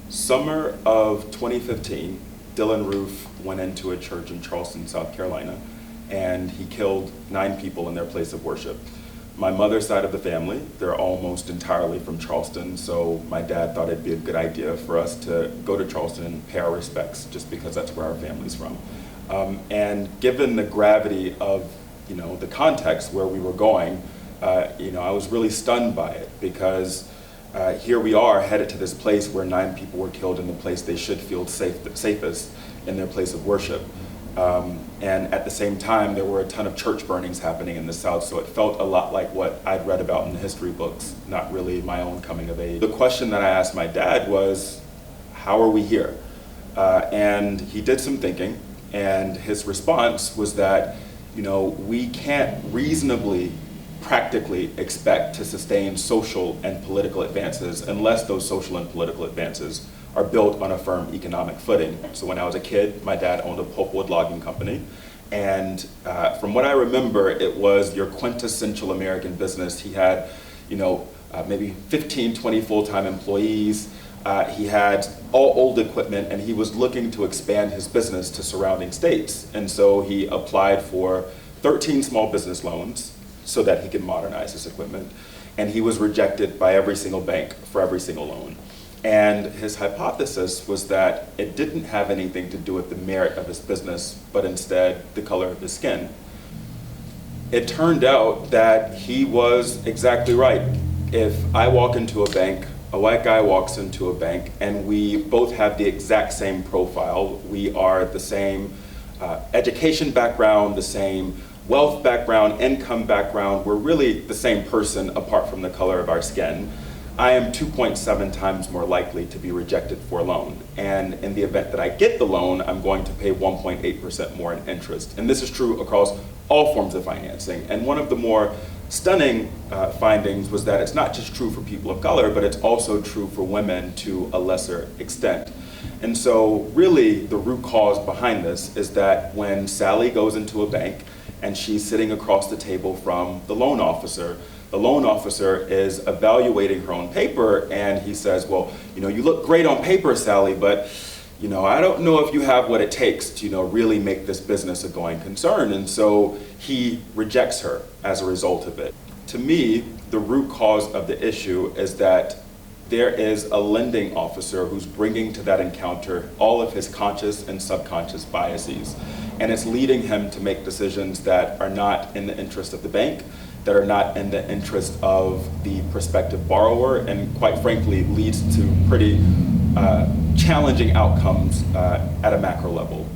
Summer of 2015, Dylan Roof went into a church in Charleston, South Carolina, and he killed 9 people in their place of worship. My mother's side of the family, they're almost entirely from Charleston, so my dad thought it'd be a good idea for us to go to Charleston and pay our respects, just because that's where our family's from. And given the gravity of, the context where we were going, I was really stunned by it, because here we are headed to this place where 9 people were killed in the place they should feel safest, in their place of worship. And at the same time, there were a ton of church burnings happening in the South, so it felt a lot like what I'd read about in the history books, not really my own coming of age. The question that I asked my dad was, how are we here? And he did some thinking, and his response was that, we can't reasonably, practically expect to sustain social and political advances unless those social and political advances are built on a firm economic footing. So when I was a kid, my dad owned a pulpwood logging company, and from what I remember, it was your quintessential American business. He had, maybe 15, 20 full-time employees. He had all old equipment, and he was looking to expand his business to surrounding states. And so he applied for 13 small business loans so that he could modernize his equipment. And he was rejected by every single bank for every single loan. And his hypothesis was that it didn't have anything to do with the merit of his business, but instead the color of his skin. It turned out that he was exactly right. If I walk into a bank, a white guy walks into a bank, and we both have the exact same profile. We are the same education background, the same wealth background, income background. We're really the same person apart from the color of our skin. I am 2.7 times more likely to be rejected for a loan. And in the event that I get the loan, I'm going to pay 1.8% more in interest. And this is true across all forms of financing. And one of the more stunning findings was that it's not just true for people of color, but it's also true for women to a lesser extent. And so really the root cause behind this is that when Sally goes into a bank and she's sitting across the table from the loan officer is evaluating her own paper, and he says, well, you look great on paper, Sally, but I don't know if you have what it takes to really make this business a going concern. And so he rejects her as a result of it. To me, the root cause of the issue is that there is a lending officer who's bringing to that encounter all of his conscious and subconscious biases. And it's leading him to make decisions that are not in the interest of the bank, that are not in the interest of the prospective borrower, and quite frankly leads to pretty challenging outcomes at a macro level.